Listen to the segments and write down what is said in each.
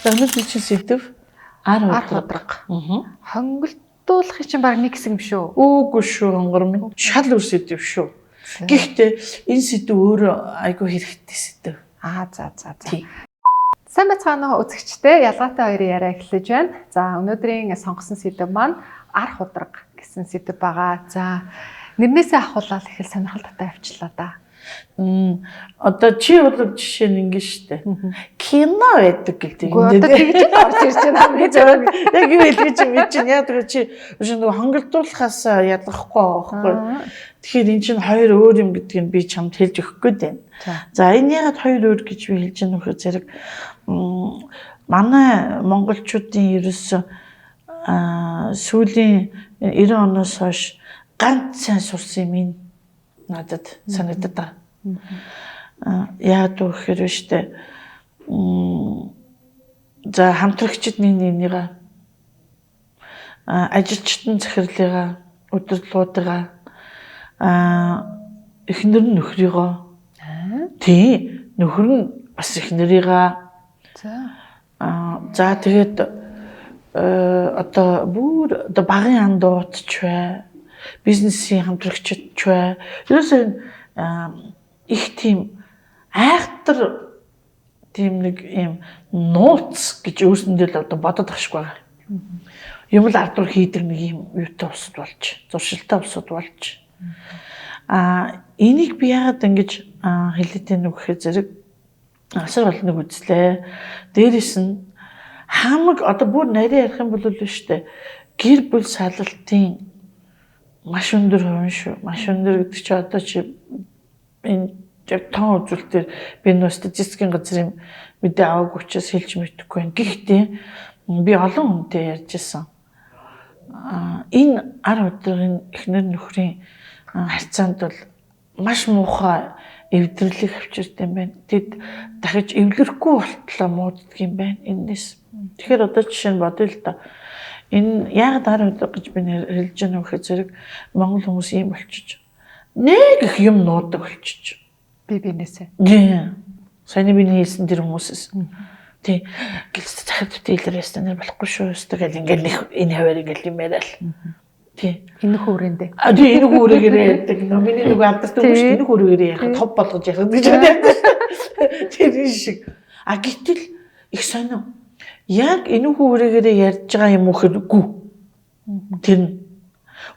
За өнөөдөр чинь сэдв ар удраг. Хонголдуулахыг чинь баг нэг хэсэг юм шүү. Үгүй шүү хонгор минь. Шал үр сэдв шүү. Гэхдээ энэ сэдв өөрөө айгүй хэрэгтэй сэдв. За. Сайн байцгаана уу үзэгчдээ, ялгаатай хоёрын яриа эхэлж байна. За өнөөдрийн сонгосон сэдв маань арх удраг гэсэн сэдв байгаа. За нэрнээсээ ахуулаад их л сонирхол татаа явчлаа да. Одоо чи бол жишээ нь ингэ штэ. Кино байдаг гэдэг. Одоо тэгж орж ирж байна гэж яг юу хэлж чинь чинь яа тэр чи нөгөө хонголдуулахаас ялгахгүй байхгүй. Тэгэхээр эн чинь хоёр өөр юм гэдгийг би чамд хэлж өгөх гээд байна. За энэ ягаад хоёр өөр гэж би хэлж байгаа нөхөр зэрэг манай монголчуудын ерөөсөө сүүлийн 90 оноос хойш ганц сайн сурсан юм надад санагдаад байна. Яагаад гэхээр штэ за хамтрагчид нэгнийгээ ажилчдын захирлыгаа өдөрлүүдээ эхнэр нь нөхрийгөө тий нөхөр нь бас эхнэрийгээ за тэгээд одоо бүр одоо багын андуутч бай бизнесийн хамтрагчид ч бай ерөөсөө их тийм айхтар тийм нэг юм нууц гэж өөрсөндөө л одоо бодоод ахшгүй байгаа. Юм л ардуур хийдэг нэг юм юутай усд болж, зуршилтай усд болж. Энийг би яагаад ингэж хэлээд байна вэ гэхээр зэрэг асар бол нэг үзлээ. Дээрээс нь хамаг одоо бүр нарийн ярих юм бол шүү дээ. Гэр бүл салалтын маш өндөр хувь шүү. Маш өндөр гэдэг чи одоо чи энэ яг тоон үзүүлэлтээр би нөө статистикийн газрын мэдээ аваагүй учраас хэлж мэдэхгүй байна. Гэхдээ би олон хүнтэй ярьж ирсэн. Энэ ар удирын эхнэр нөхрийн харьцаанд бол маш муухай эвдэрлэх авчиртай юм байна. Тэд дахиж эвлэрэхгүй болтлоо мууддаг юм байна энэс. Тэгэхээр одоо жишээ нь бодъё л да. Энэ яг ар удраг гэж би хэлж байгаа нөхөр зэрэг монгол хүмүүс ийм болчих. Нэг их юм нуудаг болчих. Бинээсээ. Сайн биний хэлсэн тэр хүмүүсээс. Тий. Гэлцээ захад дийлэрээс нэр болохгүй шүү. Тэгэл ингээл энэ хаваар ингээл юм яриа л. Тий. Энэ хүүрэндээ. Тий энэ хүүрэгээрээ ярьдаг. Миний нөгөө алдартай хүмүүс шүү. Энэ хүүрэгээрээ яхад топ болгож яхад гэж ярьдаг. Тэр шиг. Гэтэл их сонио. Яг энэ хүүрэгээрээ ярьж байгаа юм уу гэхгүй. Тэр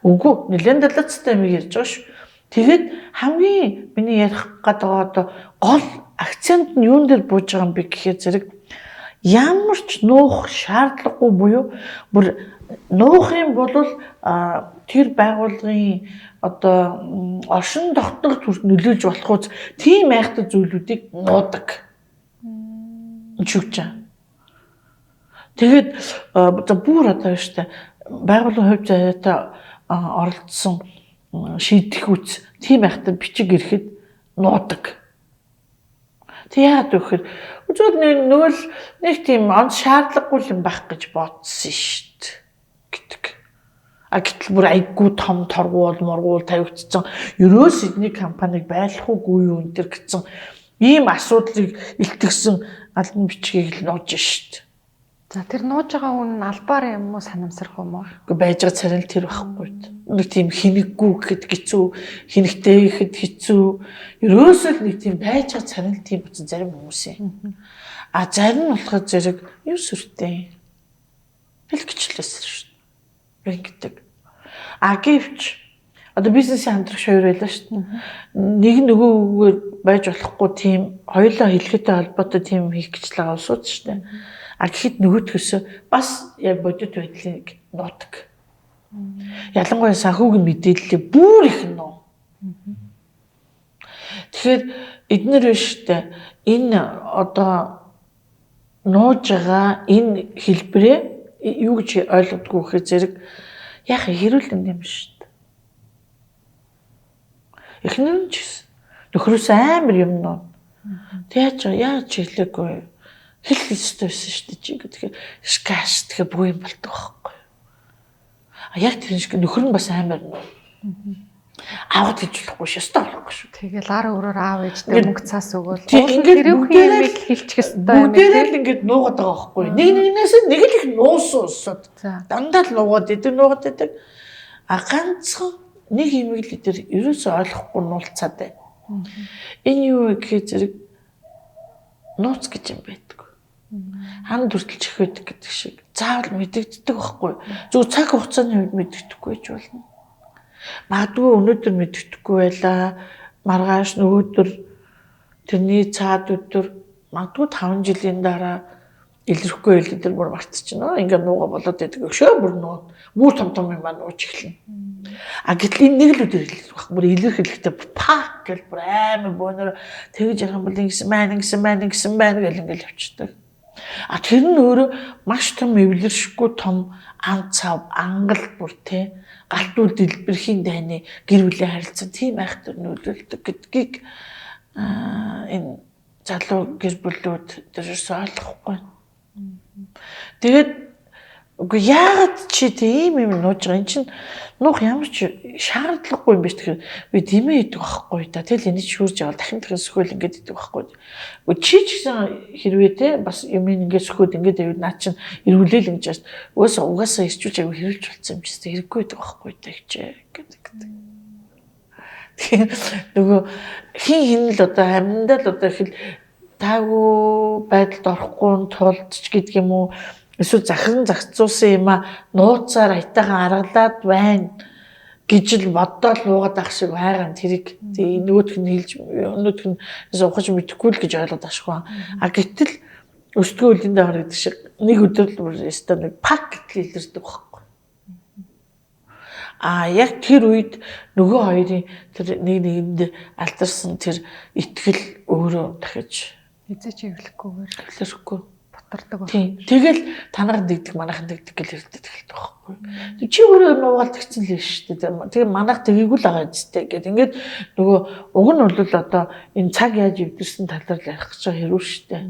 үгүй нэлээд далацтай юм ярьж байгаа шүү. Тэгээд хамгийн миний ярих гэдэг одоо гол акцент нь юун дээр бууж байгаа юм бэ гэхээр зэрэг ямар ч нуух шаардлагагүй буюу бүр нуух юм бол тэр байгууллагын одоо оршин тогтнох төрөнд нөлөөлж болох үз тийм айхтар зүйлүүдийг нуудаг. Чүгч. Тэгээд бүр одоо штэ байгууллагын хувьд заяатай оролцсон шийдэх үз тийм айхтар бичиг ирэхэд нуудаг. Тэг яагаад вэ гэхээр үзвэл нөгөө л нэг тийм онц шаардлагагүй юм байх гэж бодсон шүү дээ гэдэг. Гэтэл бүр айггүй том торгуул тавигдсан. Ерөөс эдний компаниг байлах уугүй юу энэ төр гэсэн ийм асуудлыг илтгэсэн албан бичгийг л нууж шүү дээ. За тэр нууж байгаа хүн албаар юм уу санамсрах юм уу? Гэхдээ байж байгаа царай л тэр байхгүй. Нэг тийм хинэггүй гэхэд хэцүү, хинэгтэй гэхэд хэцүү. Ерөөсөө л нэг тийм байж байгаа царай л тийм болсон зарим хүмүүс юм. Зарим нь болохоор зэрэг юу сүртэй. Бэлгэчлээс шүү дээ. Ингэдэг. Гэвч одоо бизнесийн хамтрагч хоёр байлаа шүү дээ. Нэг нөгөөгээр байж болохгүй тийм хоёулаа хэлэхтэй холбоотой тийм хийх гэж байгаа усууд шүү дээ. Гэхэд нөгөөдгөөсөө бас яг бодит байдлыг нуудаг. Ялангуяа санхүүгийн мэдээллээ бүр их нуу. Тэгэхээр эднэр биштэй энэ одоо нууж байгаа энэ хэлбэрээ юу гэж ойлгодгоо гэхээр зэрэг яг хэрүүлэн юм шүү дээ. Эхнэр нь ч нөхрөөс амар юм нуу. Яаж хэлээгүй хэлэх ёстой байсан шүү дээ чи гэдэг. Шкаш тэгэхээр бүх юм болдог байхгүй. Яг тэр шиг нөхөр нь бас амар. Аваад гэж болохгүй шүү, ёстой болохгүй шүү. Тэгэл ар өөрөөр аав ээжтэй мөнгө цаас өгөөл. Ингээд бүгдээрээ хэлчих ёстой юм. Бүгдээрээ л ингээд нуугаад байгаа байхгүй. Нэгнээс нэг л их нуусан өсөд. Дандаа л нуугаад идэг. А ганцхан нэг имийг л дээр ерөөсөө ойлгохгүй нуулцаад байна. Энэ юу гэхээр зэрэг нууц гэж юм байдаг. Хан дүртэлж их байдаг гэдэг шиг. Заавал мэдэгддэг байхгүй. Зөв цаг хугацааны үед мэдэгдэхгүй гэж болно. Магадгүй өнөөдөр мэддэхгүй байлаа. Маргааш нөгөөдөр тэрний цаад өдөр магадгүй 5 жилийн дараа илэрхгүй илэрдэр бүр мартчихна. Ингээ нууга болоод байдаг өшөө бүр нуу том юм маань нууж эхэлнэ. А гэтэл энэ нэг л өдөр илэрх баг. Бүр илэрх хэлэхдээ пак гэл бүр амар бөөнөр тэгж ярих юм бол ингэсэн байна гэл ингээл явчихдаг. А тэр нь өөрөө маш том эвлэршгүй том ан цав ангал бүр те галтуул дэлбэрхийн дайны гэр бүлийн харилцаа тийм айхтар нөлөөлдөг гэдгийг энэ залуу гэр бүлүүд дээрээс ойлгохгүй. Тэгээд үгүй яагаад чи тийм юм нууж байгаа энэ чинь нуух ямар ч шаардлагагүй юм биш тэгэхээр би дэмээ идэг байхгүй да тэгэл энэ шүүрж авал дахин сөхөөл ингээд идэг байхгүй. Үгүй чи ч гэсэн хэрвээ те бас юм ингээд сөхөөд ингээд аваад наа чин эргүүлээл ингэж угаасаа ирчүүлж аягүй хэрүүлж болсон юм чи хэрэггүй идэг байхгүй да гэжээ гэдэг. Тэгээ нөгөө хин л одоо амьдаа л одоо их таагүй байдалд орохгүй тулд ч гэдэг юм уу эсвэл захиран загцуулсан юм нууцаар айтайхан аргалаад байна гэж л бодоод нуугаад ах шиг байгаан тэрийг нөгөөх нь хэлж өнөөх нь ухаж мэдэхгүй л гэж ойлгоод ашгүй. А гэтэл өсдгөө үлийн дагаар гэдэг шиг нэг өдөр л өстө нэг пак гэтэл илэрдэг байхгүй. А яг тэр үед нөгөө хоёрын тэр нэгэнд алдарсан тэр итгэл өөрөө дахиж эзэж ивлэхгүйгээр хэлэхгүй ботардаг байна. Тэгэл танаар дэгдэг манайхан дэгдэг гэж ярьдаг хэлдэг байхгүй. Чи өөрөө нуугаад тэгсэн л шүү дээ. Тэгээ манайх тгийгүү л байгаа зүтэй гэдэг. Ингээд нөгөө уг нь бол одоо энэ цаг яаж өвдөрсөн талаар ярих гэж байгаа хэрүү шүү дээ.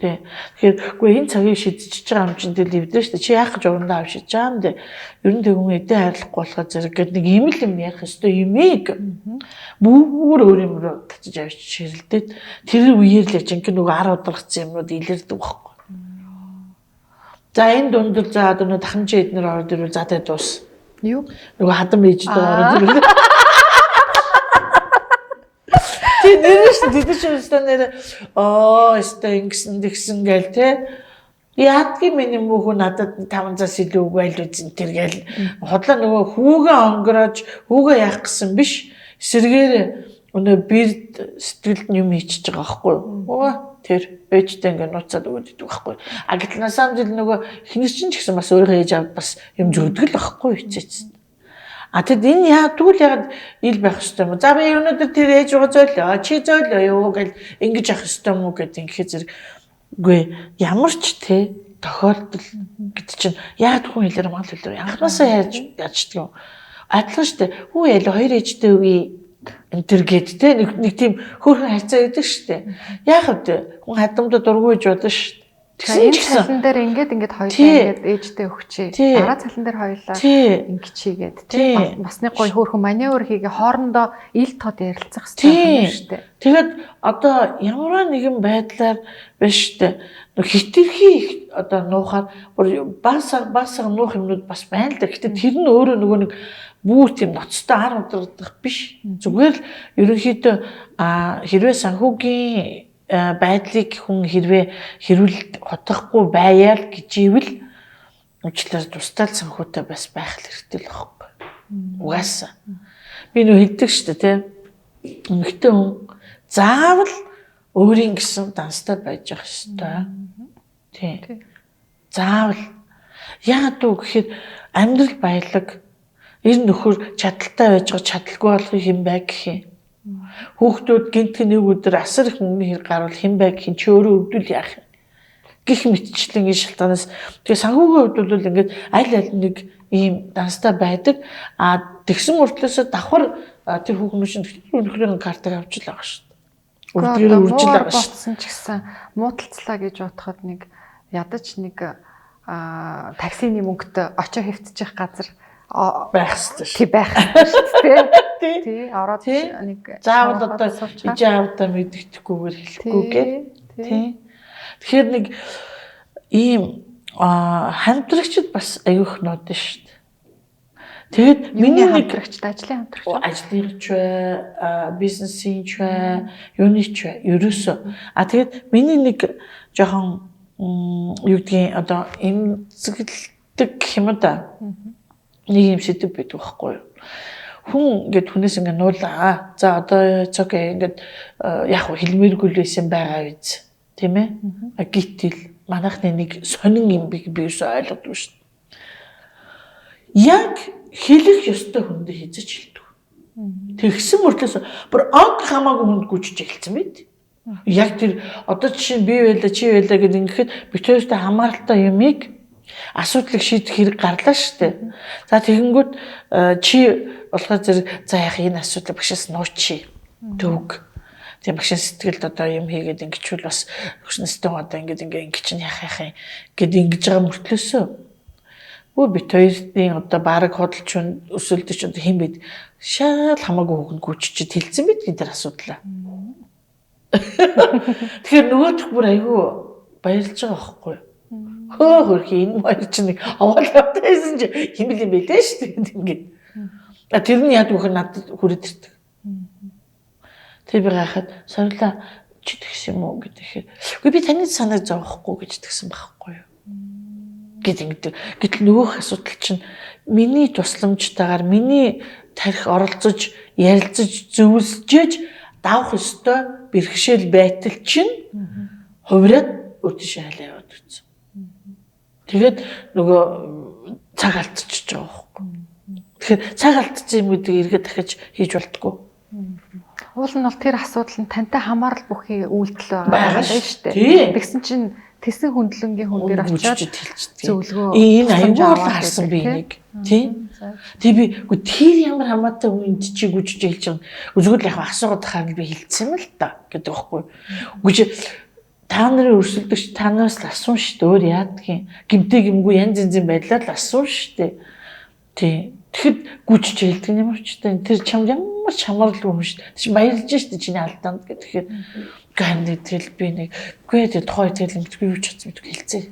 Тэгэхээр үгүй энэ цагийг шидчихэж байгаа юм чинь тэгэл эвдэн шүү дээ. Чи яах гэж урандаа авшиж байгаа юм дээ. Ер нь тэгүн эдээ хайрлахгүй болохоо зэрэг гэдэг нэг юм л юм ярих ёстой юмэг. Бүр өөр юм руу татиж авчиж ширэлдээд тэр үеэр л жинхэнэ нөгөө 10 удиргацсан юмнууд илэрдэг байхгүй. За энэ дундор за одоо дахамжаа эднэр ороод ирвэл за тэ дуус. Юу? Нөгөө хадам ээжд ороод ирвэл тийм нэрш тэдэч өстө нэр өстө ингэсэн тэгсэн гээл те яадгийн миний мөхөө надад 500-аас илүү үг байл үзэн тэр гээл хотлоо нөгөө хүүгээ онгороож хүүгээ яах гэсэн биш эсэргээр өнөө бирд сэтгэлд юм хийчихэж байгаа байхгүй юу тэр ээжтэй ингээ нууцаад өгöd идэг байхгүй а гэтэл насаам жил нөгөө эхнэр чинь ч гэсэн бас өөрийнхөө ээж аваад бас юм зөөдөг л байхгүй хичээсэн. А тэгэд энэ яагаад ил байх ёстой юм. За би өнөөдөр тэр ээж рүү зөөлөө. Чи зөөлөө юу гэж ингэж явах ёстой юм уу гэдэг ингээд зэрэг үгүй ямар ч те тохиолдол гэдэг чинь яг хүн хэлээр мал хэлээр анхнаасаа яачдаг юм. Адилхан штэ. Хүү яа л хоёр ээжтэй үгүй энэ төр гээд те нэг тийм хөөрхөн хайцаа өгдөг штэ. Яах вэ? Хүн хадамдаа дургуйж бодно штэ. Тэгэхээр энэ цалин дээр ингээд хоёулаа ингээд ээжтэй өгчээ. Дараа цалин дээр хоёулаа ингэчийгээд тийм басны гой хөөрхөн маневр хийгээ хоорондоо ил тод ярилцах хэрэгтэй юм шүү дээ. Тэгээд одоо ямар нэгэн байдлаар биш шүү дээ. Хитрхи одоо нуухаар бас нуух юмнууд бас байна л да. Гэхдээ тэр нь өөрөө нөгөө нэг бүү тийм ноцтой 10 удирдах биш. Зүгээр л ерөнхийдөө хэрвээ санхүүгийн байдлыг хүн хэрвээ хэрүүл хотохгүй байяал гэж ивэл уучлаарай тусдаа санхүүтэй бас байх хэрэгтэй л байхгүй. Угаасаа. Би нөө хэлдэг шүү дээ тийм. Эмэгтэй хүн заавал өөрийн гэсэн данстай байж явах ёстой. Тийм. Заавал яагаад вэ гэхээр амьдрал баялаг эр нөхөр чадaltaй байж байгаа чадалгүй болохыг хэн бай гэх юм. Хүүхдүүд гинт нэг өдөр асар их мөнгөний хэрэг гарвал хэн бай гэх чи өөрөө өвдөл яах юм. Гэх мэтчлэн энэ шалтгаанаас тэгээ санхүүгийн хувьд бол ингээд аль нэг ийм данстай байдаг. Тэгсэн мөртлөөсөө давхар тэр хүүхнүүшин өнөхрийн картыг авч л байгаа шүү дээ. Өвдгөрөө үржил байгаа шүү. Ботсон ч гэсэн муудалцлаа гэж бодоход нэг ядаж нэг таксины мөнгөд очоо хөвтчих газар байх ёстой шүү. Тий байх шүү дээ. Тий ороод Тий. нэг Заавал одоо ижаавдаа мэддэхгүйгээр хэлэхгүйгээр тий. Тэгэхээр нэг ийм хамтрагчд бас аюух нод шүү дээ. Тэгэд миний нэг ажлын хамтрагч ажлын ч бай, бизнесийн ч бай, юуны ч бай, ерөөсөө. Тэгэд миний нэг жоохон юу гэдгийг одоо эмзэглдэг юм да. Нэг юм сэдв байдаг байхгүй юу? Хүн ингээд хүнээс ингээд нуулаа. За одоо цогөө ингээд яг хэлмээргүй л байсан байгаа биз. Тийм ээ? Гэтэл манайхны нэг сонин юм би юус ойлгодгүй шүү дээ. Яг хэлэх ёстой хүндээ хийж хэлдэг. Тэгсэн мөртлөөс бүр анх хамаагүй хүнд гүчиж эхэлсэн байт. Яг тэр одоо жишээ нь би байлаа чи байлаа гэдэг ингээд бид хоёртой хамааралтай юмыг асуудлыг шийдэх хэрэг гарлаа шүү дээ. За тэгэнгүүт чи болохоор зэрэг за яах энэ асуудлыг багшаас нуучи төг. Тийм багшийн сэтгэлд одоо юм хийгээд ингэчүүл бас өчнөстэй одоо ингэ чинь яах юм гэд ингэж байгаа мөртлөөсөө бүр бит хоёрын одоо баг хөдөлч өсөлдөж одоо хэм бид шал хамаагүй хүүхэн гүччихэд хэлсэн байт гэдэг асуудлаа. Тэгэхээр нөгөөх бүр айгүй баярлж байгаа байхгүй юу? Хөө хөрхи энэ баяр чинь нэг аваалтайсэн чи химэл юм байлээ шүү дээ ингээд. Тэр нь яд вөхөр надад хүрээд ирдэг. Тэр би гахад сорлоо чи тэгсэн юм уу гэхээр үгүй би таны санааг зовохгүй гэж тэгсэн байхгүй юу? Гэдэг. Гэтэл нөгөөх асуудал чинь миний тусламжтайгаар миний тарих оролцож ярилцаж зөвлөж давах ёстой бэрхшээл байтал чинь хувираад өдөж хайлаа яваад үзсэн. Тэгээд нөгөө цаг алдчихж байгаа байхгүй. Тэгэхээр цаг алдсан юм гэдэг эргээд дахиж хийж болтгоо. Уул нь бол тэр асуудал нь тантай хамаарал бүхий үйлдэл байгаа шүү дээ. Тэгсэн чинь тэсэн хөндлөнгийн хүн дээр очиад зөвлөгөө энэ аюул харсан би нэг тийм. Тэг би тэр ямар хамаатай хүн чи гүжиж хэлж байгаа. Зүгээр л яг асуугаад хахаар би хэлсэн юм л та гэдэг байхгүй. Гүж та нарын өрсөлдөгч танаас л асуун шүү дээ. Өөр яадгийн гимтэй гимгүй янз янзын байдлаар л асуун шүү дээ. Тийм. Тэгэхэд гүжиж хэлдэг юм ч та тэр чам ямар ч хамаарлгүй юм шүү дээ. Чи баярлж шүү дээ чиний алдаанд гэхээр гэнэ тэл би нэг үгүй дээ тухай тэл мэдгүй юу ч чадсан мэдгүй хэлцээ.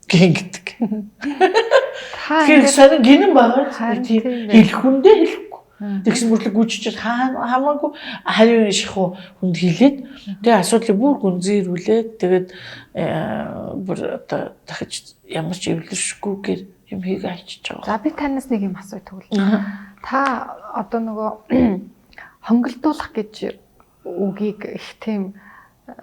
Гингэдэг. Тэгэхээр сонин гинэн байгаа тийм хэлэх хүндээ хэлэхгүй. Тэгсэн мөрлөг гүйчиж хамаагүй харийн шиху хүнд хэлээд тэгээ асуудлыг бүр гүнзгийрүүлээд тэгээд бүр одоо дахиж ямар ч эвлэршгүйгээр юм хийгээ альчиж байгаа. За би танаас нэг юм асууя тэгвэл. Та одоо нөгөө хонголдуулах гэж үгийг их тийм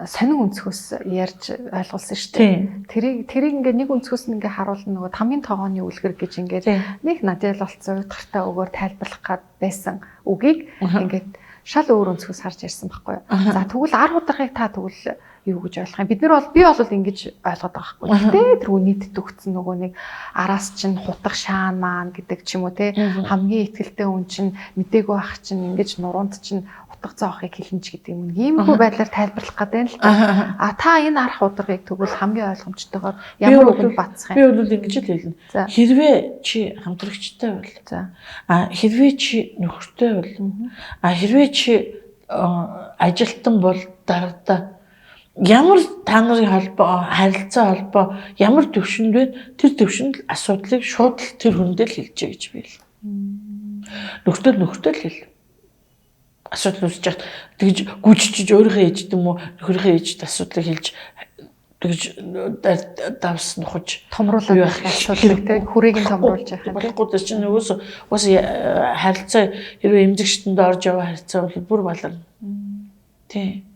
сонин өнцгөөс ярьж ойлгуулсан шүү дээ. Тэрийг ингээ нэг өнцгөөс нь ингээ харуулна нөгөө тамийн тоогооны үлгэр гэж ингээд нэг надад болцсон утгартай өгөөр тайлбарлах гад байсан үгийг ингээд шал өөр өнцгөөс харж ярьсан байхгүй юу. За тэгвэл ар хударгыг та тэгвэл юу гэж ойлгох юм? Би бол ингэж ойлгоод байгаа байхгүй. Гэтэ тэр нийтэд өгцөн нөгөө нэг араас чинь хутга шаан маань гэдэг ч юм уу те хамгийн ихтгэлтэй хүн чинь мдээгүй ах чинь ингэж нуруунд чинь зоохыг хэлнэж гэдэг юм. Иймэрхүү байдлаар тайлбарлах гэдэг л та. Та энэ арх ударгыг тэгвэл хамгийн ойлгомжтойгоор ямар үгэнд батсах юм? Би бол ингэж л хэлнэ. Хэрвээ чи хамтрагчтай бол. Хэрвээ чи нөхөртэй бол. Хэрвээ чи ажилтан бол дарагдаа ямар та нарын холбоо, харилцаа холбоо ямар төвшөнд вэ? Тэр төвшөнд асуудлыг шууд тэр хүндээ л хэлжээ гэж би л. Нөхөртэй л хэл. Асуудал үүсэж хат тэгж гүжиж өөрийнхөө ээжд юм уу нөхрийнхөө ээжд асуудлыг хэлж тэгж давс нухаж томруулах асуудлыг тэг хүрээг нь томруулж яах юм болохгүй дээ чинь уус харилцаа хэрвээ эмзэгчтэнд орж яваа харилцаа бол бүр баларна. Тий.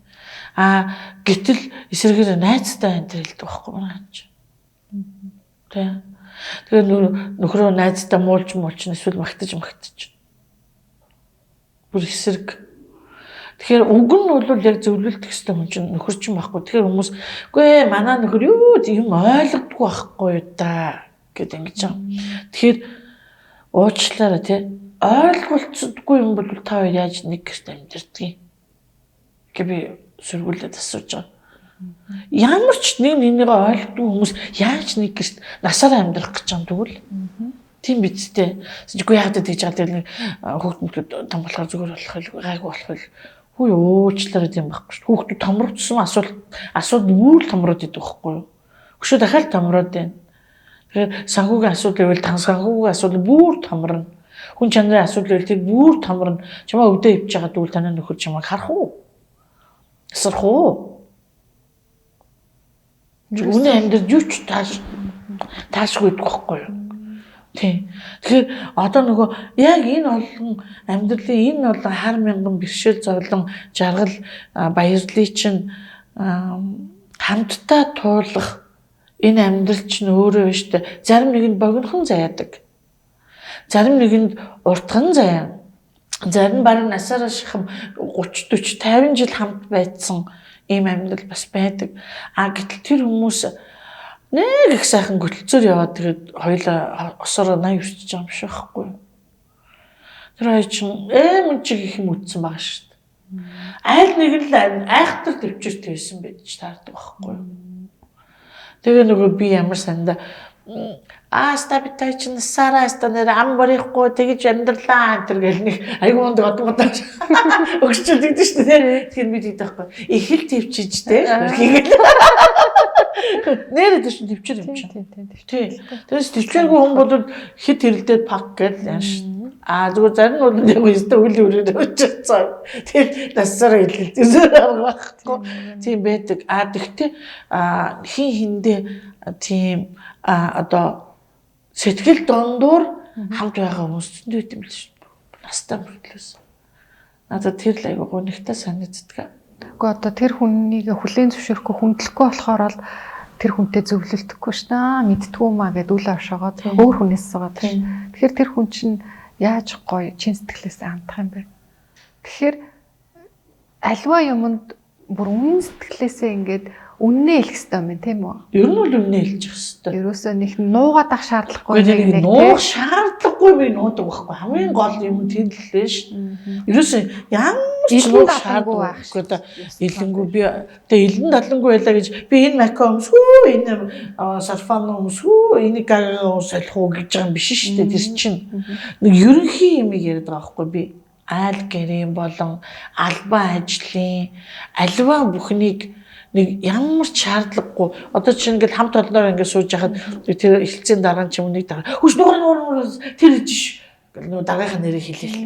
Гэтэл эсрэгээр найзтай энэ хэлдэг байхгүй маань. Тий. Тэгээд нөхрөө найзтай муулж эсвэл магтаж. Бүр эсрэг. Тэгэхээр үг нь бол яг зөвлөлдөх ёстой хүн чинь нөхөр чинь байхгүй. Тэгэхээр хүмүүс үгүй манай нөхөр юу юм ойлгодгүй байхгүй юу да гэд ингэж байгаа. Тэгэхээр уучлаарай тий ойлголцдоггүй юм бол та хоёр яаж нэг гэрт амьдэрдгийг гэ би сөргүүлээд асууж байгаа. Ямар ч нэг нэгнийгээ ойлгодгүй хүмүүс яаж нэг гэрт насаараа амьдрах гэж байгаа юм тэгвэл Тийм бидтэй. Үгүй яагаад тэгж байгаа тэр нэг хүүхдүүд том болохоор зүгээр болох л гайгүй болох л. Хүү уучлаарай тийм байхгүй шүү. Хүүхдүүд томрогдсон асуудал бүр томроод идэг байхгүй юу? Өшөө дахиад томроод байна. Тэгэхээр санхүүгийн асуудал байвал санхүүгийн асуудал бүр томорно. Хүн чанарын асуудал байвал тэр бүр томорно. Чамаа өвдөө ивж байгаа дүүл танаа нөхөр чамайг харах уу? Асарх уу? Үнэ амьдрал юу ч таашгүй байхгүй юу? Тийм. Тэгэхээр одоо нөгөө яг энэ олон амьдралын энэ олон хар мянган бэрхшээл зовлон жаргал баярлалыг чинь хамтдаа туулах энэ амьдрал чинь өөрөө биш үү? Зарим нэгэнд богинохон заяадаг. Зарим нэгэнд уртхан заяа. Зарим баруун насаараа шахам 30 40 50 жил хамт байцсан ийм амьдрал бас байдаг. Гэтэл тэр хүмүүс нэг их сайхан гөлцөөр яваад тэгээд хоёлаа осороо 80 өсчихөж байгаа юм шиг байхгүй юу? Тэр хоёр чинь чиг их юм үтсэн байгаа шүү дээ. Айл нэг л айхтар төвчөртэй байсан байж таардаг байхгүй юу? Тэгээ нөгөө би ямар санда стабитай чинь сараа станер ам барихгүй тэгж амьдралаа энэ гэл нэг айгүй монд одгоо өгчөд гэдэг шүү дээ. Тэгэхээр би тэгдэг байхгүй. Их л төвчиж дээ. Нэрээ тийш төвчөр юм чинь. Тийм. Тэрс төвчээргүй хүн бодвол хит хэрэлдээд пак гэж яан шүү. Зүгээр зарим нь яг өстө үл өрөөд очицсан. Тэр насаараа хэлэлцээр байхгүй. Тийм байдаг. Тэгтээ хин хиндэ тийм одоо сэтгэл дондуур хамт байгаа хүмүүс зөндөө юм л шүү. Настаа мөртлөөс. Надад тэр л айгүй гонигтай санагддаг. Гэхдээ одоо тэр хүнийг хүлээн зөвшөөрөхгүй хүндлэхгүй болохоор л тэр хүнтэй зөвлөлдөхгүй ш нь мэдтгүү маа гэд үл авшагаад өөр хүнээс суугаад байна. Тэгэхээр тэр хүн чинь яаж гоё чин сэтгэлээс хандах юм бэ? Тэгэхээр альва юмд бүр үнэн сэтгэлээсээ ингээд үннээ хэлэх хэрэгтэй юм тийм үү? Ер нь бол үннээ хэлчих хэрэгтэй. Ерөөсөө нэг нуугаад ах шаардлагагүй нэг нуух шаардлагагүй би нуудаг байхгүй. Хамгийн гол юм тэр л лээ ш. Ерөөсөө ямар ч нуух шаардлагагүй байхгүй. Илэнгүй би тэгээ илэн талангүй байлаа гэж би энэ мака өмсгөө энэ сарфан өмсгөө энийг солих уу гэж байгаа юм биш шүү дээ. Тэр чинь нэг ерөнхий юм яриад байгаа байхгүй би. Айл гэрийн болон албан ажлын аливаа бүхнийг нэг ямар ч шаардлагагүй одоо чинь ингээд хамт олноор ингээд сууж яхад тэр эхэлцэн дараа ч юм нэг дараа хүч нуур тэр ич нөгөө дараагийн нэрийг хэлээл.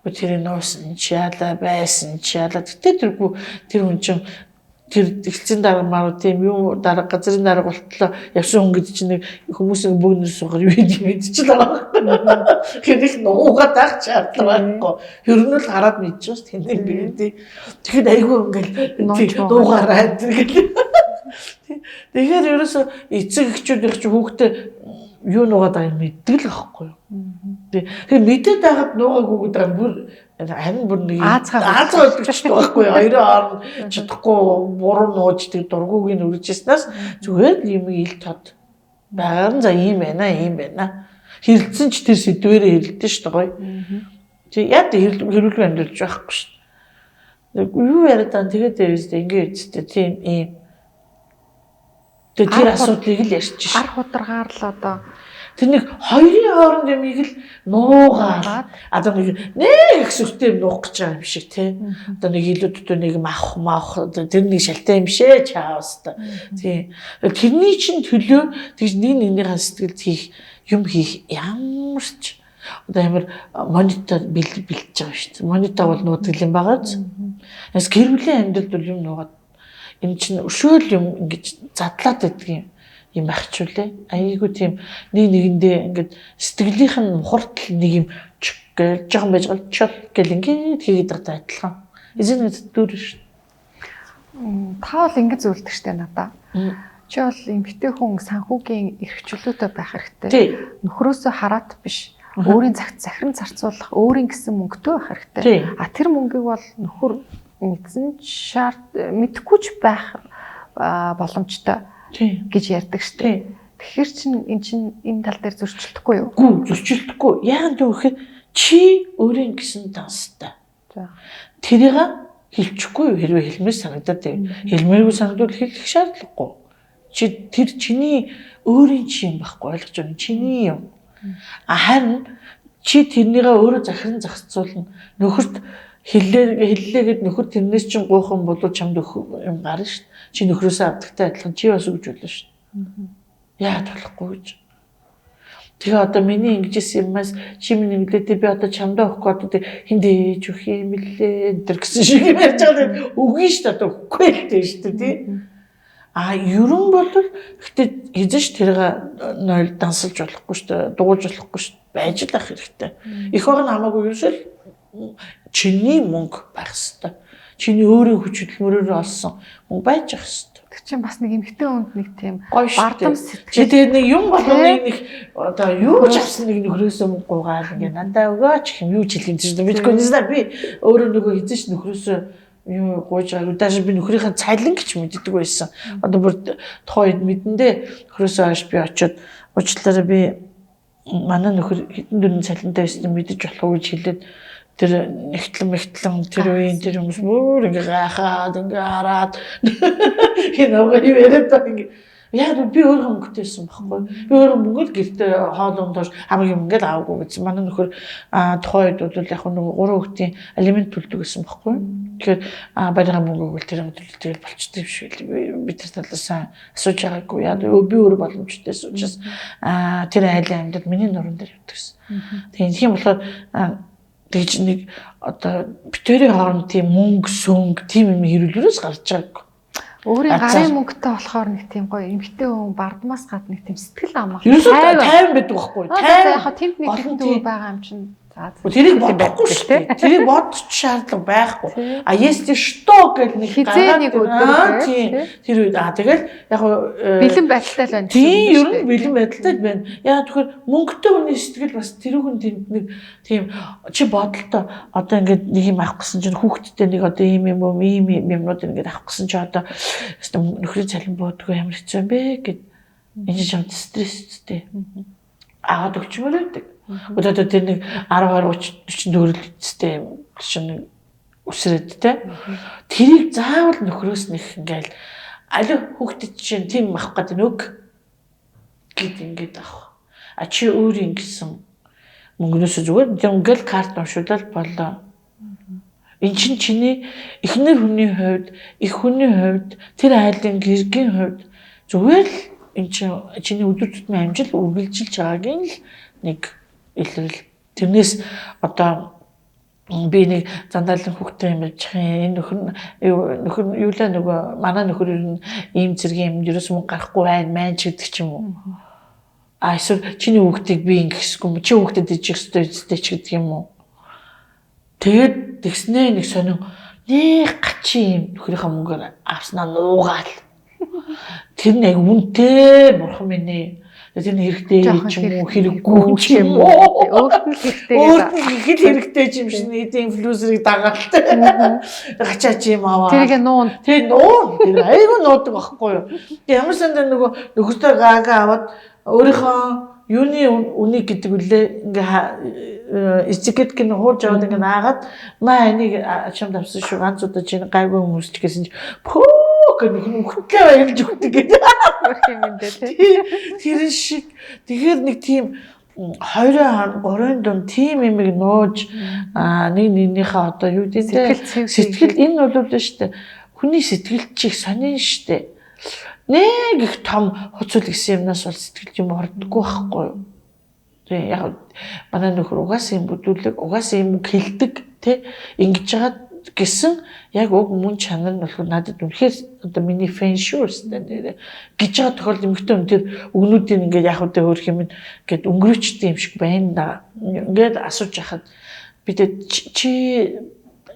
Тэр нуусан ч яалаа байсан ч яалаа тэгтээ тэргүй тэр хүн чинь тэр эхэлцэн дараа маа тийм юу дараа газрын дараа болтлоо явсан хүн гэдэг чинь нэг хүмүүсийн бөөнөр суугаар юу мэдчихэл байгаа. Тэгэхээр их нуугаад ах шаардлага байхгүй. Ер нь л хараад мэдчихвэ тэнийг би гэдэг. Тэгэхэд айгүй ингээл нуугаараа тэргээл. Тэгэхээр ерөөсө эцэг эхчүүд их хүүхдээ юу нуугаад байгаа юм мэддэг л байхгүй юу. Тэгэхээр мэдээд байгаад нуугаагүй гэдэг нь бүр харин бүр нэг аазгаа болчихж байхгүй юу. Хоёроо орно чадахгүй буруу нууж тэг дургууг нь үржижснаас зүгээр л юм ил тод байгаар нь за ийм байна. Хэрэлцэн ч тэр сэдвэрээ хэрэлдэж шүү дээ гоё. Чи яа хэрүүлгүй амьдарч байхгүй шүү. Юу яриад таа тэгээд дээрээс ингээд үстэй тийм ийм тэр асуудлыг л ярьж шээ. Арх ударгаар л одоо тэр нэг хоёрын хооронд юмыг л нуугаад одоо нэг их сүртэй юм нуух гэж байгаа юм шиг тий. Одоо нэг илүүдтэй нэг мах тэр нэг шалтай юм шээ чаавс та. Тий. Тэрний чинь төлөө тэгж нэгнийхээ сэтгэлд хийх юм хийх ямар ч одоо ямар монитор бэлдэж байгаа шүү дээ. Монитор бол нуудаг юм байгаа ч. Яс гэр бүлийн амьдралд бол юм нуугаад энэ чинь өшөөл юм ингэж задлаад байдаг юм байх ч үлээ. Айгуу тийм нэгэндээ ингээд сэтгэлийнх нь мухартл нэг юм гэж жоохон байж гал чол гэл ингээд хийгээд байгаа адилхан. Эзэн дүр шүү. Та бол ингэж зөвлөдөг штэ надаа. Чи бол эмэгтэй хүн санхүүгийн эрх чөлөөтэй байх хэрэгтэй. Нөхрөөсөө хараат биш. Өөрийн цагт захиран зарцуулах, өөрийн гэсэн мөнгөтэй байх хэрэгтэй. Тэр мөнгийг бол нөхөр мэдсэн мэдхгүй ч байх боломжтой гэж ярьдаг штэ. Тэгэхээр чин энэ тал дээр зөрчилдөхгүй юу? Гүү, зөрчилдөхгүй. Яагаад гэвэл чи өөрийн гэсэн данстай. Тэрийг хэлчихгүй юу? Хэрвээ хэлмээр санагдаад байв. Хэлмээргүй санагдвал хэлэх шаардлагагүй. Тэр чиний өөрийн чи юм байхгүй ойлгож байна. Чиний юм. Харин чи тэрнийгээ өөрөө захиран зохицуулна. Нөхөрт хэллээгээд нөхөр тэрнээс чинь гойхон болов чамд өгөх юм гарна шүү дээ. Чи нөхрөөсөө авдагтай адилхан чи бас өгж болно шүү дээ. Яагаад болохгүй гэж. Тэгээ одоо миний ингэжсэн юмас чи минь ингэдэй би одоо чамдаа өгөхгүй одоо хиндээж өгөх юм лээ энэ гэсэн шиг юм ярьж байгаа. Үгүй шүү дээ одоо өгөхгүй л дээ шүү дээ тий. Ерөн бол гэхдээ эзэж тэрийг нойл дансалж болохгүй шүү дээ. Дуулж болохгүй шүү дээ. Байж л ах хэрэгтэй. Их баг намаагүй юусэл чиний мөнгө байх хэвээр. Чиний өөрийн хүч хөдөлмөрөөр олсон мөнгө байж ах хэвээр. Тэр чинь бас нэг эмэгтэй хүнд нэг тийм бардам сэтгэл. Чи тэгээд нэг юм болгоныг нэг одоо юу ч авсан нэг нөхрөөсөө мөнгө гуйгаад ингээ надаа өгөөч юм юу ч хэлэх юм чинь мэдгүй нэсна би өөрөө нөгөө эзэж нөхрөөсөө юу гуйж байгаагүй даже би нөхрийнхээ цалин гэж мэддэг байсан. Одоо бүр тухайд мэдэндээ нөхрөөсөө хойш би очиод уучлаарай би манай нөхөр хэдэн дөрвөн цалинтай байсан мэдэж болохгүй гэж хэлээд тэр нэгтлэн тэр үеийн тэр хүмүүс бүр ингээ гайхаад ингээ хараад энэ авгаа юу яриад байгаа ингээ яа би өөрөө мөнгөтэйсэн байхгүй би өөрөө мөнгө л гэртээ хоолунд доош хамгийн мөнгө л аваагүй гэсэн манай нөхөр тухайд бол яг нөгөө 3 хүүхдийн алимент төлдөг гэсэн байхгүй тэгэхээр барига мөнгө өгвөл тэр төлөлтөд болчтой юм шиг би тэр талаас асууж байгаагүй яа би өөрөө боломжтой учраас тэр айлын амьдад миний нуруунд дээр явдаг гэсэн тэгээд тийм болохоор тэгж нэг одоо битэрийн хооронд тийм мөнгө сөнгө тийм юм хэрүүлрээс гарч байгааг. Өөрийн гарын мөнгөтэй болохоор нэг тийм гоё эмхтэй хүн бардмаас гадна нэг тийм сэтгэл амах. Тайван байдаг байхгүй. Тайван яг тэнд нэг тийм байгаа юм чинь. Тэрийг бодохгүй шүү дээ. Тэрийг бодчих шаардлага байхгүй. Если что гэж нэг гараад нэг өдөр тэр үед тэгэл яг бэлэн байдалтай л байна. Тийм ер нь бэлэн байдалтай байна. Яа тэгэхээр мөнгөтэй хүний сэтгэл бас тэрүүхэн тэнд нэг тийм чи бодолтой одоо ингээд нэг юм авах гэсэн чинь хүүхдтэй нэг одоо ийм юмнууд ингээд авах гэсэн чи одоо нөхрийн цалин буудгүй ямар хэцүү юм бэ гэд энэ ч юм стресстэй. Аваад өгчмөр байдаг. Одоо тэр нэг 10 20 30 40 төгрөлтэй чинь өсрээд те. Тэрийг заавал нөхрөөс нэг ингээл аль хүүхдэд чинь тийм авах гэдэг нүг гэд ингээд авах. Чи өөр ингэсэн мөнгнөөс зүгээр ингээл карт уншуулаад болоо. Энд чинь чиний эхнэр хүний хувьд, их хүний хувьд, тэр айлын гэргийн хувьд зүгээр л энэ чинь чиний өдөр тутмын амжилт үргэлжилж байгаагийн л нэг илэрл. Тэрнээс одоо би нэг зандаалын хүүхдтэй юм яж энэ нөхөр юу л нөгөө манай нөхөр ер нь ийм зэргийн юм ерөөс мөнгө гарахгүй байна мэн ч гэдэг ч юм уу. Эсвэл чиний хүүхдийг би ингэхгүй юм чи хүүхдэд ижих ёстой ч гэдэг юм уу. Тэгээд тэгснээ нэг сонин нэг гачи юм нөхрийнхээ мөнгөөр авснаа нуугаал. Тэр нэг үнэтэй бурхан минь ээ. Тэр нь хэрэгтэй ч юм уу хэрэггүй ч юм уу. Өөрт нь хэрэгтэй. Өөрт нь их хэрэгтэй юм шиг нийт инфлюенсерыг дагаалтай. Гачаач юм аваа. Тэрийг нуун. Тэр нуун. Тэр айгүй нуудаг байхгүй юу. Ямар сандаа нөгөө нөхөртөө гаага аваад өөрийнхөө юуны үнийг гэдэг үлээ ингээ эцэгэд гин хуурж аваад ингээ наагаад маа энийг ачаамд авсан шүү ганц удаа чинь гайгүй хүмүүсч гэсэн чинь пөө гэх нөхөдлөө баярлж өгдөг гэдэг. Өөрх юм энэ тий. Тэр шиг тэгэхээр нэг тийм 20-30 дунд тийм юмыг нууж нэг нэгнийхээ одоо юу гэдэг сэтгэл энэ бол шүү дээ. Хүний сэтгэл чих сонин шүү дээ. Нэг их том хуцуул гэсэн юмнаас бол сэтгэл юм ордоггүй байхгүй юу. Тэгээ яг манай нөхөр угаасаа юм бүдүүлэг угаасаа юм хэлдэг те ингэж байгаа гэсэн яг уг мөн чанар нь болохоор надад үнэхээр одоо миний фэн шүү дээ гэж байгаа тохиолдолд эмэгтэй хүн тэр өгнүүдийн ингээд яг үдэ хөөх юм ингээд өнгөрөөчтэй юм шиг байна да. Ингээд асууж яхад бид чи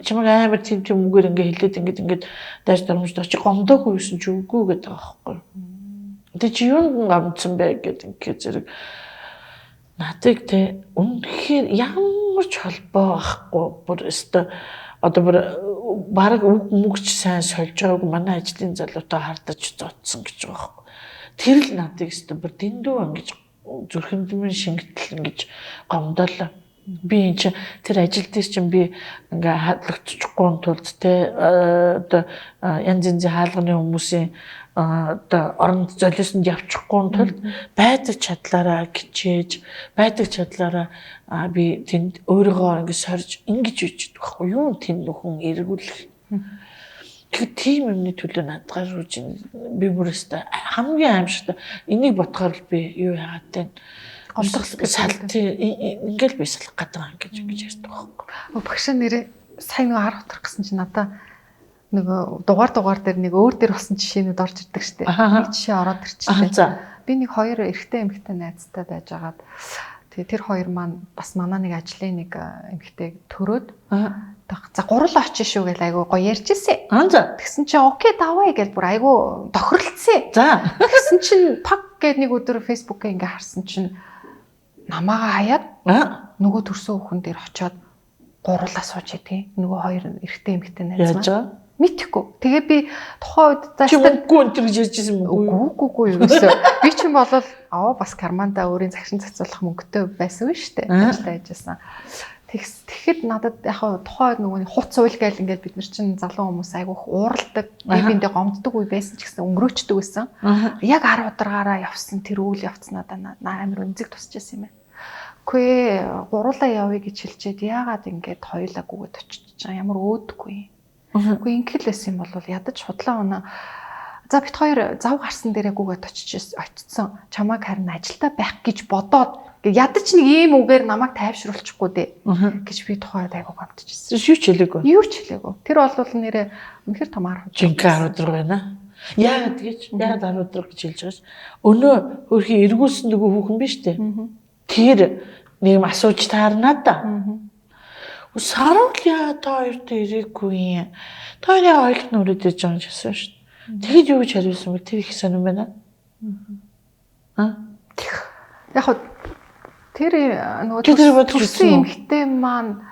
чамаг амар тийм мөнгөөр ингээд хэлээд ингээд дайж дарамжтай чи гомдоогүй юусэн ч үгүй гэдэг байгаа байхгүй. Тэ чи юу гомдсон бэ гэдэг ингээд зэрэг надад тэ үнэхээр ямар ч холбоо байхгүй бүр өстө одоо бүр баг мөнгөч сайн сольж байгааг манай ажлын залуутай хардаж зодсон гэж байгаа байхгүй. Тэр л надад өстө бүр дэндүү ингэж зүрхэндмэн шингэтэл ингэж гомдоолоо. Би энэ тэр ажил дээр чинь би ингээ хаалгацчихгүй тулд те одоо янз янзын хаалганы хүмүүсийн одоо оронд золиосонд явчихгүй тулд байдаг чадлаараа кичээж байдаг чадлаараа би тэнд өөрийгөө ингэ сорж ингэж үждэг байхгүй юу тэнд нөхөн эргүүлэх. Тэгэхээр тийм юмны төлөө надгаар үрж би бүрээсээ хамгийн аимшигтай энийг бодохоор би юу яагаад вэ? Гомдох салт ингээл би салах гэдэг юм гэж ярьдаг байхгүй. Багш нэрээ сайн нэг хар утрах гэсэн чинь надаа нөгөө дугаар дээр нэг өөр дээр болсон жишээнүүд орж ирдэг штеп. Нэг жишээ ороод ирчихлээ. Би нэг хоёр эрэгтэй эмэгтэй найзтай байж агаад тэр хоёр маань бас манай нэг ажлын нэг эмэгтэйг төрөөд за гурлаа очиж шүү гэж айгу гоё ярьж ирсэн. Тэгсэн чинь окей давай гэж бүр айгу тохиролцсон. За. Тэгсэн чинь пак гэд нэг өдөр фэйсбүүкээ ингээ харсан чинь намаагаа хаяад нөгөө төрсөн хүн дээр очиод гурлаа сууж идэг. Нөгөө хоёр эрэгтэй эмэгтэй найз маань мэдхгүй. Тэгээ би тухайн үед заастаа үгүй энэ гэж ярьж ирсэн юм уу? Үгүй юу гэсэн. Би ч юм бол бас карманда өөрийн загшин цацуулах мөнгөтэй байсан шүү дээ. Ажиллаж байжсэн. Тэгэхэд надад яг тухайн нөгөө хуц уйл гээл ингээд бид нар чинь залуу хүмүүс айгүйх ууралдаг, биендээ гомддог үе байсан ч гэсэн өнгөрөөчдөг байсан. Яг 10 ударгаараа явсан тэр үйл явц надад амар өнцөг тусч байсан юм байна. Үгүй гуруулаа явъя гэж хэлчихэд яагаад ингээд хоёулаа гүгэд очиж чаа ямар өөдгүй. Үгүй ингээл байсан юм бол ядаж худлаа өнө. За бит хоёр зав гарсан дээрээ гүгээд очицсон. Чамайг харин ажилдаа байх гэж бодоод ядаж нэг ийм үгээр намайг тайвшруулчихгүй дээ гэж би тухайд айгуу гомдчихсэн. Юу ч хэлээгүй. Юу ч хэлээгүй. Тэр бол нэрээ үнэхэр том 10 жинхэнэ 10 байна. Яагаад гэж яагаад 10 гэж хэлж байгаач. Өнөө хөрхи эргүүлсэн нөгөө хүүхэн биш үү? Тэр нэг юм асууж таарнаа да. Сарал яа та хоёрт ирээгүй юм. Та хоёрын ойлт нүрээд ирж байгаа юм шээ шүү. Тэгэд юу гэж хариулсан бэ? Тэр их сонирн байна. Яг хөө тэр нөгөө төрсөн эмэгтэй маань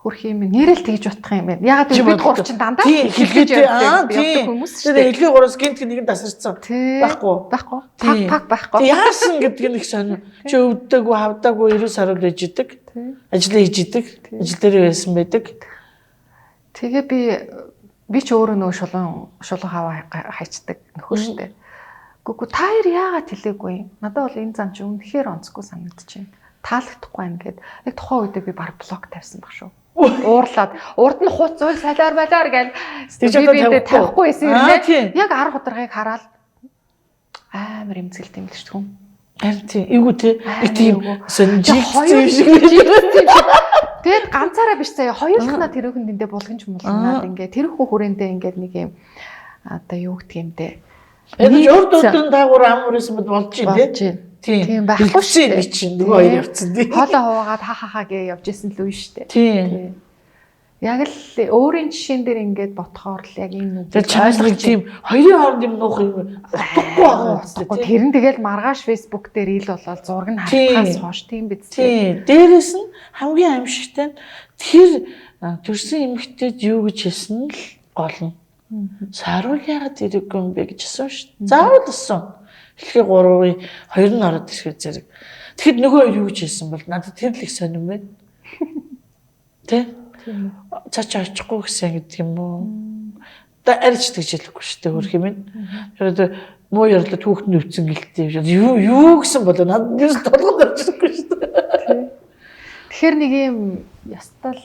хөрх юм нэрэл тэгж утах юм байна. Ягаад гэвэл бид гурав чинь дандаа хэлгэж явдаг хүмүүс шүү дээ. Хэлхий гураас гинт нэг нь тасарсан. Байхгүй. Пак байхгүй. Яасан гэдэг нь их сонир. Чи өвддөг, хавдаагүй 90 сар байж идэг. Ажил хийж идэг. Ажил дээр байсан байдаг. Тэгээ би ч өөрөө нөгөө шулуун хаваа хайчдаг нөхөр шүү дээ. Гүгүү та хоёр яагаад хэлээгүй? Надад бол энэ зам чи үнэхээр онцгүй санагдчихэв. Таалагдахгүй байна гэд. Яг тухайн үедээ би баг блог тавьсан баг шүү. Уурлаад урд нь хуц уйл салаар балаар гэл би тавихгүй байсан юм лээ. Яг 10 ударгыг хараад амар эмзэгэлт юм л шүү хүн. Харин тийм эйгүү тийм сонжигдсэн шиг. Тэгээд ганцаараа биш заяа хоёулахна тэр хүндээ булгинч муулнаад ингээ тэр хүү хүрээндээ ингээ нэг юм одоо юу гэх юм бэ? Энэ урд өдрөн даагуур амуурсан мэд болж юм тийм байхгүй шүү дээ. Чинь нөгөө хоёр явцсан тий. Хоолоо хуваагаад хаа гээ явж исэн л үе шүү дээ. Тийм. Яг л өөрийн жишээн дээр ингээд ботхоор л яг энэ үг. Тэр чаалгын тийм хоёрын хооронд юм нуух юм утгагүй байгаа юм. Тэр нь тэгэл маргааш фэйсбүүк дээр ил болоод зураг нь харахаас хойш тийм биз дээ. Тийм. Дээрээс нь хамгийн аимшигтай нь тэр төрсэн эмэгтэйд юу гэж хэлсэн л гол нь. Саруул яагаад ирээгүй юм бэ гэж асуусан шүү дээ. Заавал асуусан. Эхлэхээ 3-ын 2 нь ороод ирэхэд зэрэг. Тэгэхэд нөгөө юу гэж хэлсэн бол надад тэр л их сонирн байна. Тэ? Цааш очихгүй гэсэн гэдэг юм уу? Та арьж тэгж хэлэхгүй шүү дээ хөрх юм байна. Тэгээд муу ярлаа түүхтэн өвцөн гэлтэй юу гэсэн болоо надад юу толгойд орж ирэхгүй шүү дээ. Тэгэхээр нэг юм ястал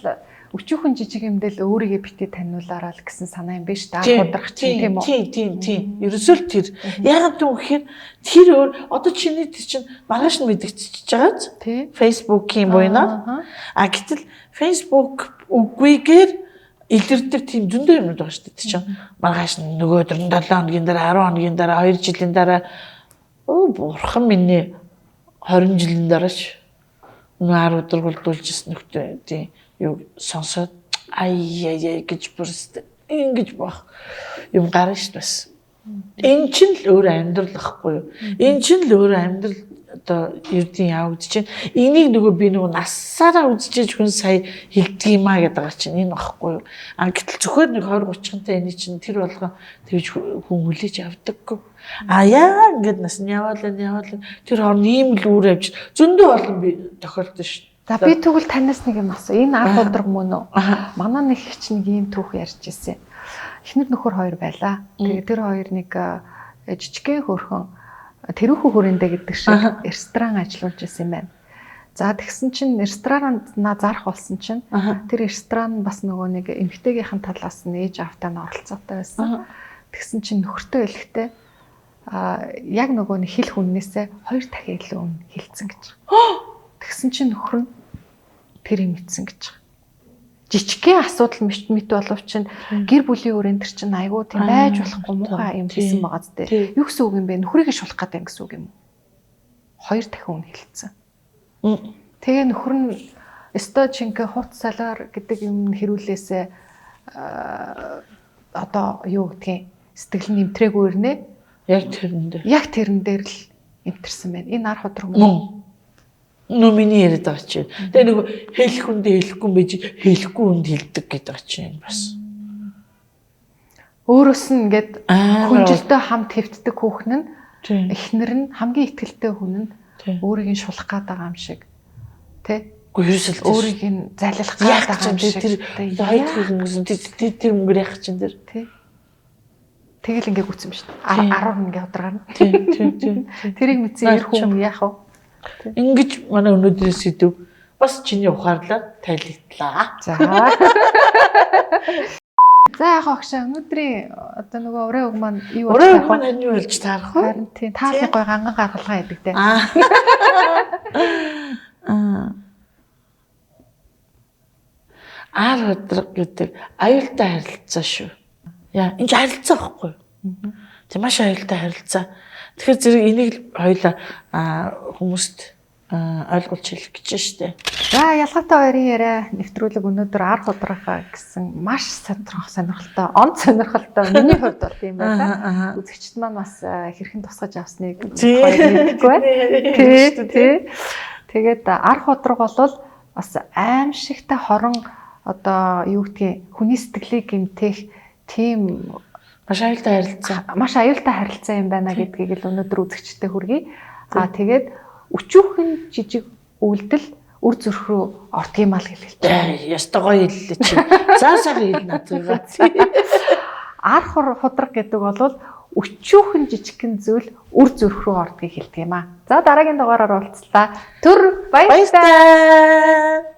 өчүүхэн жижиг юмдэл өөрийгөө битээ таниулаарай л гэсэн санаа юм биш дээ. Удрах чинь тийм үү? Тийм. Ерөөсөө л тэр. Ягаад гэвэл тэр өөр одоо чиний чинь маргааш нь мэдэгдчихэж байгааз. Facebook-ийн буйнаа. Гэтэл Facebook үгүйгээр илэрдэг тийм зөндөө юмнууд байгаа шүү дээ. Чинь маргааш нь нөгөө өдөр нь 7 хоногийн дараа 10 хоногийн дараа 2 жилийн дараа бурхан минь 20 жилийн дараач 10 өдөр гулдуулжсэн нөхдөд тийм юу сонсоод ай гэж бүрст ингэж бах юм гарна шүү бас. Энэ чинь л өөр амьдрал ахгүй юу? Энэ чинь л өөр амьдрал одоо ердийн явагдаж байна. Энийг нөгөө би нөгөө насаараа үзчихэж хүн сая хэлдэг юм аа гэдэг байгаа чинь энэ багхгүй юу? Гэтэл зөвхөн нэг 20-30-тай эний чинь тэр болгон тэгж хүн хүлээж авдаггүй. Яа ингээд нас нь яваалаа тэр хооронд ийм л үр авч зөндөө олон би тохиолдсон шүү. За би тэгвэл танаас нэг юм асуу. Энэ 10 өдөр мөн үү? Манай нэг их ч нэг ийм түүх ярьж ирсэн. Эхнэр нөхөр хоёр байлаа. Тэгээ тэр хоёр нэг жижигхэн хөрхөн тэрүүхүү хүрээндээ гэдэг шиг ресторан ажиллуулж байсан юм байна. За тэгсэн чинь ресторанаа зарах болсон чинь тэр ресторан бас нөгөө нэг эмэгтэйгийнхэн талаас нь ээж автаа нь оролцоотой байсан. Тэгсэн чинь нөхөртөө хэлэхдээ яг нөгөө нэг хэл хүннээсээ 2 дахин илүү өмнө хэлсэн гэж. Тэгсэн чинь нөхөр нь тэрийг мэдсэн гэж. Жижигхэн асуудал мэт боловч чинь гэр бүлийн өрөөнд төр чинь айгүй тийм байж болохгүй муухай юм хийсэн байгаа зү. Юу гэсэн үг юм бэ? Нөхрийгөө шулах гэдэг гэсэн үг юм уу? 2 дахин өмнө хэлсэн. Тэгээ нөхөр нь сточинг хурц салаар гэдэг юм хэрүүлээсээ одоо юу гэдгийг сэтгэл нэмтрээгүй ирнэ. Яг тэрэн дээр л нэмтэрсэн байна. Энэ ар ходрог мөн. Миний яриад байгаа чинь. Тэгээ нөгөө хэлэх хүндээ хэлэхгүй байж хэлэхгүй хүнд хэлдэг гэдэг чинь бас. Өөрөөс нь ингээд хүнжилтөө хамт хэвтдэг хүүхэн нь эхнэр нь хамгийн ихтгэлтэй хүн нь өөрийг нь шулах гээд байгаа юм шиг. Тэ? Өөрийг нь залилах гээд байгаа юм шиг. Тэр хоёр хүн тэр мөнгөр яах чинь тэр. Тэ? Тэгэл ингээ гүцсэн шүү дээ. 10 ингээ ударгаар нь. Тийм. Тэрийг мэдсэн ир хүн яах вэ? Ингиж манай өнөөдрийн сэдв бас чиний ухаарлаар тайлбарлаа. За. За яг огшаа өнөөдрийн одоо нөгөө урын үг маань юу болж байгаа вэ? Урын үг маань юу болж таарах вэ? Харин тийм таалын гой ганган гаргалгаа яадаг те. Ар ходрог гэдэг аюултай харилцаа шүү. Яа, энэ харилцаа байхгүй юу? Тэг маш аюултай харилцаа. Тэгэхээр зэрэг энийг хоёлаа хүмүүст ойлгуулж хэлэх гэж штэ. За ялгаатай хоёрын яриа нэвтрүүлэг өнөөдөр ар худрахаа гэсэн маш сонирхолтой, сонирхолтой миний хувьд бол тийм байна. Үзэгчд маань бас хэрхэн тусгаж авсныг мэдгүй байна. Тий. Тэгээд ар худраг бол бас аимшигтай хорон одоо юу гэдгийг хүний сэтгэлийг гэмтэх тийм маш аюултай харилцаа юм байна гэдгийг л өнөөдөр үзэгчтэй хүргэе. Тэгээд өчүүхэн жижиг үйлдэл үр зүрх рүү ордгийм мал хэлэлтэй. Яста гоё хэллээ чи. Заасаа хэл надад. Ар худраг гэдэг бол өчүүхэн жижигхэн зүйл үр зүрх рүү ордгийг хэлдэг юм аа. За дараагийн дугаараар уулзлаа. Түр баярлалаа.